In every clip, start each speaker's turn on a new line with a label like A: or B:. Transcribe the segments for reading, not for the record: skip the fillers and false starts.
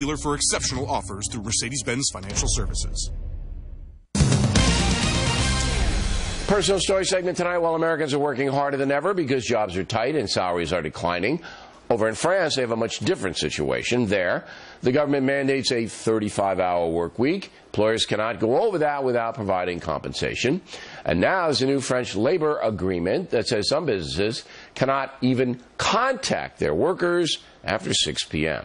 A: Dealer for exceptional offers through Mercedes-Benz Financial Services.
B: Personal story segment tonight. While Americans are working harder than ever because jobs are tight and salaries are declining, over in France, they have a much different situation. There, the government mandates a 35-hour work week. Employers cannot go over that without providing compensation. And now there's a new French labor agreement that says some businesses cannot even contact their workers after 6 p.m.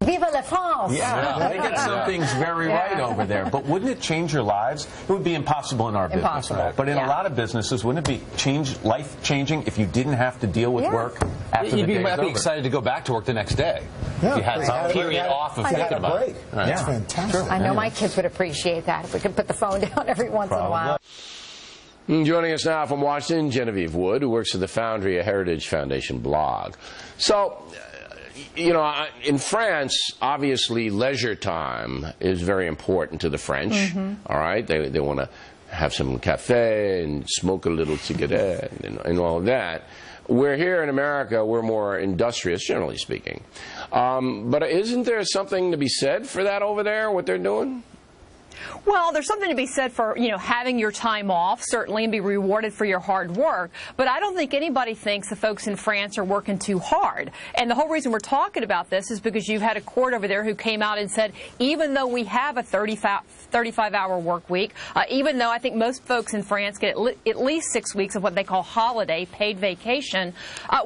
C: Viva la France!
D: Yeah, they get some things very right over there. But wouldn't it change your lives? It would be impossible in our business. But in a lot of businesses, wouldn't it be life-changing if you didn't have to deal with work after the day is over?
E: You'd be excited to go back to work the next day.
F: Yeah,
E: if you had some period off of thinking about it.
F: Right. That's fantastic.
C: I know my kids would appreciate that if we could put the phone down every once in a while.
B: Joining us now from Washington, Genevieve Wood, who works at the Foundry, a Heritage Foundation blog. So, you know, in France, obviously, leisure time is very important to the French. All right, they want to have some cafe and smoke a little cigarette and all of that. We're here in America, we're more industrious, generally speaking. But isn't there something to be said for that over there, what they're doing?
G: Well, there's something to be said for, you know, having your time off, certainly, and be rewarded for your hard work. But I don't think anybody thinks the folks in France are working too hard. And the whole reason we're talking about this is because you've had a court over there who came out and said, even though we have a 35-hour work week, even though I think most folks in France get at least 6 weeks of what they call holiday, paid vacation,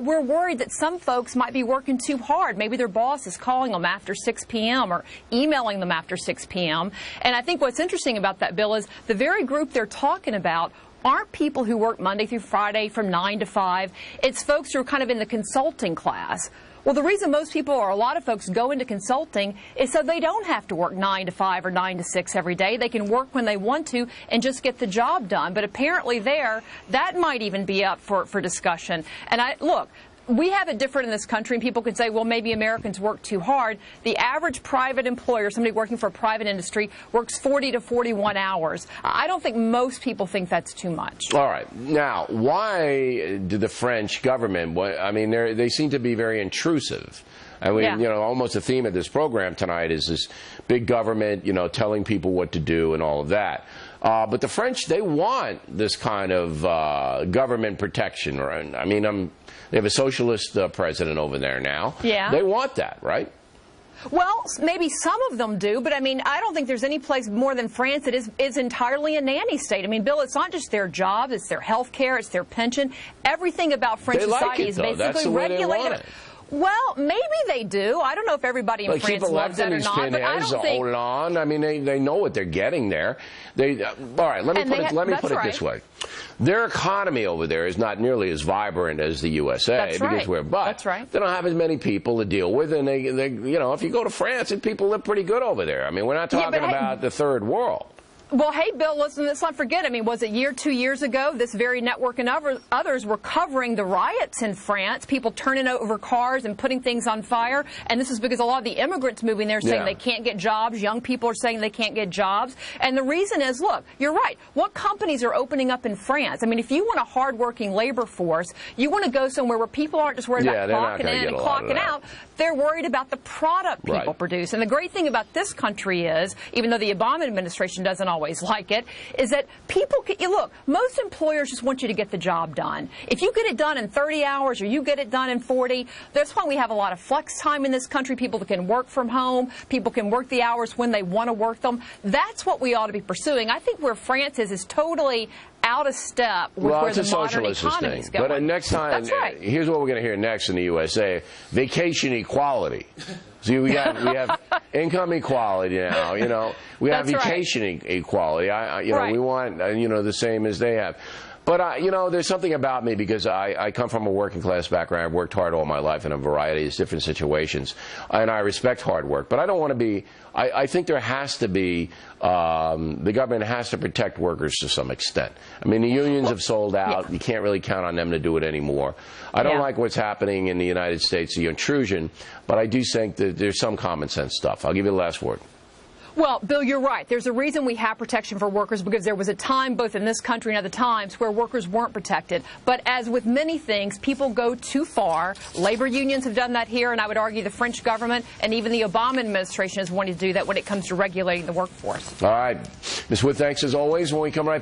G: we're worried that some folks might be working too hard. Maybe their boss is calling them after 6 p.m. or emailing them after 6 p.m. And I think what's interesting about that, Bill, is the very group they're talking about aren't people who work Monday through Friday from 9 to 5. It's folks who are kind of in the consulting class. Well, the reason most people, or a lot of folks, go into consulting is so they don't have to work 9 to 5 or 9 to 6 every day. They can work when they want to and just get the job done. But apparently there, that might even be up for discussion. And look, we have it different in this country, and people could say, well, maybe Americans work too hard. The average private employer, somebody working for a private industry, works 40 to 41 hours. I don't think most people think that's too much.
B: All right. Now, why did the French government, I mean, they seem to be very intrusive. I mean, you know, almost the theme of this program tonight is this big government, you know, telling people what to do and all of that. But the French, they want this kind of government protection. Right? I mean, they have a socialist president over there now. Yeah. They want that, right?
G: Well, maybe some of them do, but I mean, I don't think there's any place more than France that is entirely a nanny state. I mean, Bill, it's not just their jobs, it's their health care, it's their pension. Everything about French society is basically regulated. Well, maybe they do. I don't know if everybody in France loves that or not, but I don't think...
B: Hollande, I mean, they know what they're getting there. All right, let me put it this way. Their economy over there is not nearly as vibrant as the USA because they don't have as many people to deal with, and they you know, if you go to France, people live pretty good over there. I mean, we're not talking about the third world.
G: Well, hey, Bill, listen, let's not forget, I mean, was it 2 years ago, this very network and others were covering the riots in France, people turning over cars and putting things on fire, and this is because a lot of the immigrants moving there saying they can't get jobs, young people are saying they can't get jobs, and the reason is, look, you're right, what companies are opening up in France? I mean, if you want a hard-working labor force, you want to go somewhere where people aren't just worried about clocking in and clocking out, they're worried about the product people produce, and the great thing about this country is, even though the Obama administration doesn't always like it, is that people can, look, most employers just want you to get the job done. If you get it done in 30 hours or you get it done in 40, that's why we have a lot of flex time in this country. People can work from home. People can work the hours when they want to work them. That's what we ought to be pursuing. I think where France is totally out of step with where the modern economy is going.
B: But next time, here's what we're going to hear next in the USA: vacation equality. See, we have income equality now. You know, we have vacation equality. You know, we want the same as they have. But, you know, there's something about me because I come from a working class background. I've worked hard all my life in a variety of different situations, and I respect hard work. But I don't want to be, I think there has to be, the government has to protect workers to some extent. I mean, the unions have sold out. You can't really count on them to do it anymore. I don't like what's happening in the United States, the intrusion, but I do think that there's some common sense stuff. I'll give you the last word.
G: Well, Bill, you're right. There's a reason we have protection for workers, because there was a time, both in this country and other times, where workers weren't protected. But as with many things, people go too far. Labor unions have done that here, and I would argue the French government and even the Obama administration has wanted to do that when it comes to regulating the workforce.
B: All right. Ms. Wood, thanks as always. When we come right